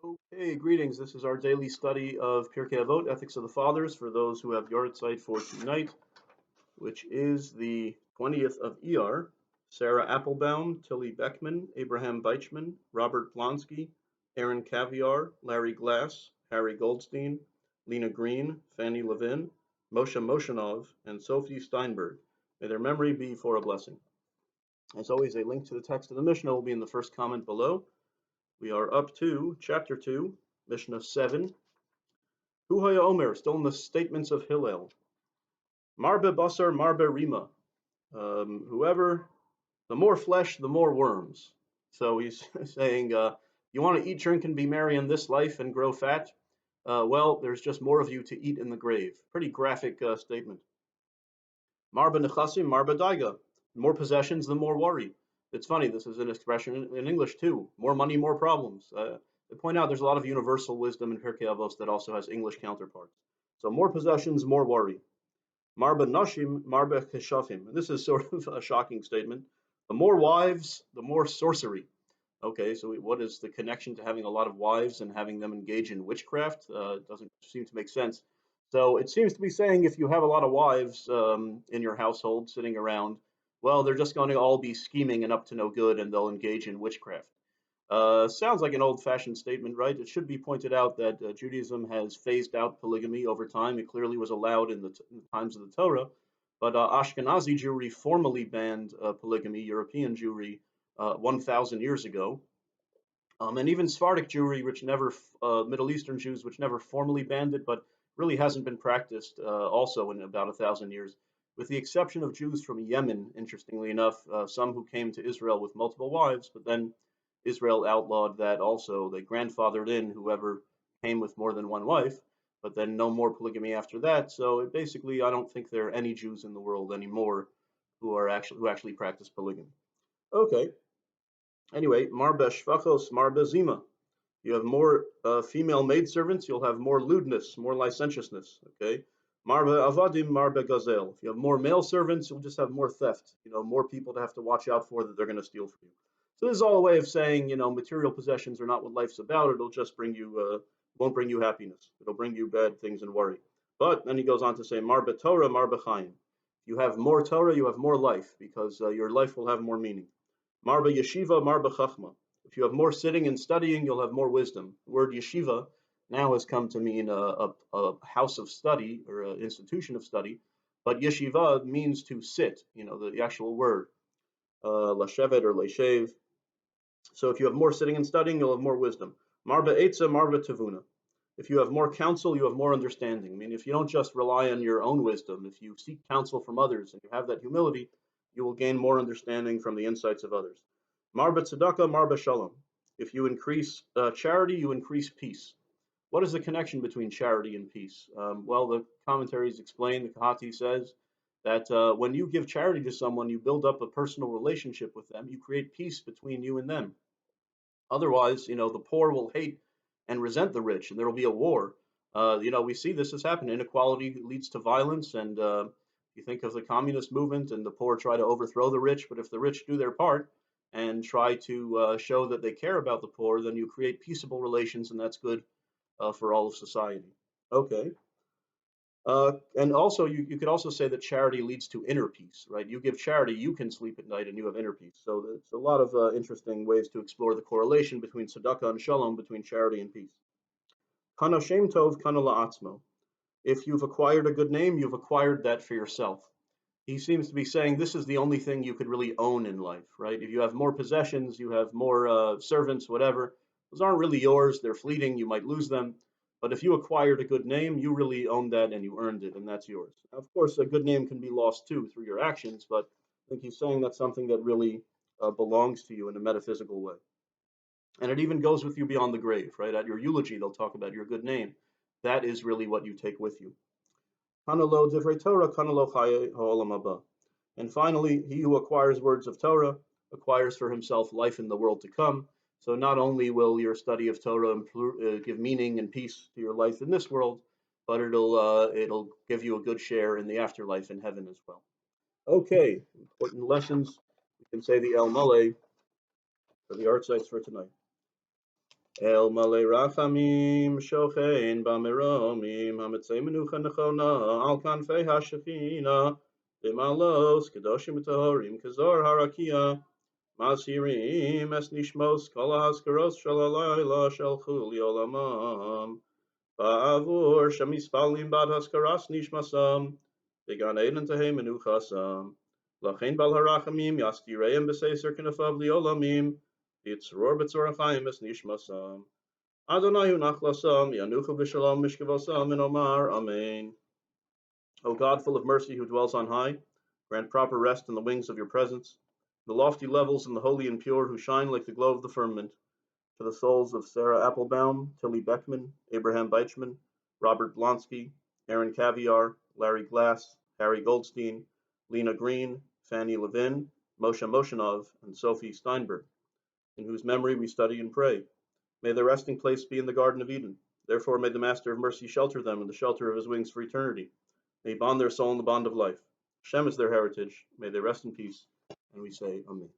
Okay, greetings. This is our daily study of Pirkei Avot, Ethics of the Fathers, for those who have yard site for tonight, which is the 20th of Iyar. Sarah Applebaum, Tilly Beckman, Abraham Beichman, Robert Blonsky, Aaron Caviar, Larry Glass, Harry Goldstein, Lena Green, Fanny Levin, Moshe Moshanov, and Sophie Steinberg. May their memory be for a blessing. As always, a link to the text of the Mishnah will be in the first comment below. We are up to chapter 2, Mishnah 7. Hu Haya Omer, still in the statements of Hillel. Marbe Basar, Marbe Rima. Whoever, the more flesh, the more worms. So he's saying, you want to eat, drink, and be merry in this life and grow fat? Well, there's just more of you to eat in the grave. Pretty graphic statement. Marba Nechasim, Marba Daiga. More possessions, the more worry. It's funny, this is an expression in English too. More money, more problems. They point out there's a lot of universal wisdom in Pirkei Avos that also has English counterparts. So more possessions, more worry. Marba Nashim, Marba Keshafim. This is sort of a shocking statement. The more wives, the more sorcery. Okay, so what is the connection to having a lot of wives and having them engage in witchcraft? Doesn't seem to make sense. So it seems to be saying if you have a lot of wives in your household sitting around, well, they're just going to all be scheming and up to no good, and they'll engage in witchcraft. Sounds like an old-fashioned statement, right? It should be pointed out that Judaism has phased out polygamy over time. It clearly was allowed in the times of the Torah, but Ashkenazi Jewry formally banned polygamy, European Jewry, 1,000 years ago. And even Sephardic Jewry, which never, Middle Eastern Jews, which never formally banned it, but really hasn't been practiced also in about 1,000 years, with the exception of Jews from Yemen, interestingly enough, some who came to Israel with multiple wives, but then Israel outlawed that also. They grandfathered in whoever came with more than one wife, but then no more polygamy after that. So basically, I don't think there are any Jews in the world anymore who actually practice polygamy. Okay. Anyway, marbe shvachos, marbe zima. You have more female maidservants, you'll have more lewdness, more licentiousness. Okay. Marbe avadim, marbe gazel. If you have more male servants, you'll just have more theft. More people to have to watch out for that they're going to steal from you. So this is all a way of saying, material possessions are not what life's about. It'll just won't bring you happiness. It'll bring you bad things and worry. But then he goes on to say, marbe Torah, marbe chaim. You have more Torah, you have more life, because your life will have more meaning. Marba yeshiva, marba chachma. If you have more sitting and studying, you'll have more wisdom. The word yeshiva now has come to mean a house of study or an institution of study, but yeshiva means to sit, the actual word, lashevet or leshev. So if you have more sitting and studying, you'll have more wisdom. Marba etza, marba tavuna. If you have more counsel, you have more understanding. I mean, if you don't just rely on your own wisdom, if you seek counsel from others and you have that humility, you will gain more understanding from the insights of others. Marba tzedakah, marba shalom. If you increase charity, you increase peace. What is the connection between charity and peace? Well, the commentaries explain, the Kahati says, that when you give charity to someone, you build up a personal relationship with them. You create peace between you and them. Otherwise, the poor will hate and resent the rich, and there will be a war. We see this has happened. Inequality leads to violence, and you think of the communist movement, and the poor try to overthrow the rich. But if the rich do their part and try to show that they care about the poor, then you create peaceable relations, and that's good for all of society. Okay. And also, you could also say that charity leads to inner peace, right? You give charity, you can sleep at night, and you have inner peace. So there's a lot of interesting ways to explore the correlation between tzedakah and shalom, between charity and peace. Kana shem tov, kana la'atzmo. If you've acquired a good name, you've acquired that for yourself. He seems to be saying this is the only thing you could really own in life, right? If you have more possessions, you have more servants, whatever, those aren't really yours. They're fleeting. You might lose them. But if you acquired a good name, you really own that and you earned it, and that's yours. Now, of course, a good name can be lost too through your actions, but I think he's saying that's something that really belongs to you in a metaphysical way. And it even goes with you beyond the grave, right? At your eulogy, they'll talk about your good name. That is really what you take with you. And finally, he who acquires words of Torah acquires for himself life in the world to come. So not only will your study of Torah give meaning and peace to your life in this world, but it'll give you a good share in the afterlife in heaven as well. Okay, important lessons. We can say the El Malay for the art sites for tonight. El Malay Rachamim Shochein Bameromim Hamitzei Menucha Nechona Al Kanfei HaShechina B'malos Kedoshim Tahorim Kazor Harakia Masirim Es Nishmos Kol HaHaskaros Shel HaLayla Shel Chul Yolamam Ba'avur Shemispalim Bad Haskaras Nishmasam Began Eden Tehei Menuchasam Lachein Bal Harachamim Yastireim B'Seiser Kenefav Liolamim Yitzror B'Tzor HaChaim Es Nishmasam Adonai hu nachlasam, yanuchu b'shalom mishkavosam, and Omar, Amen. O God, full of mercy, who dwells on high, grant proper rest in the wings of your presence, the lofty levels and the holy and pure who shine like the glow of the firmament, to the souls of Sarah Applebaum, Tilly Beckman, Abraham Beichman, Robert Blonsky, Aaron Caviar, Larry Glass, Harry Goldstein, Lena Green, Fanny Levin, Moshe Moshenov, and Sophie Steinberg, in whose memory we study and pray. May their resting place be in the Garden of Eden. Therefore, may the Master of Mercy shelter them in the shelter of his wings for eternity. May he bond their soul in the bond of life. Hashem is their heritage. May they rest in peace. And we say, Amen.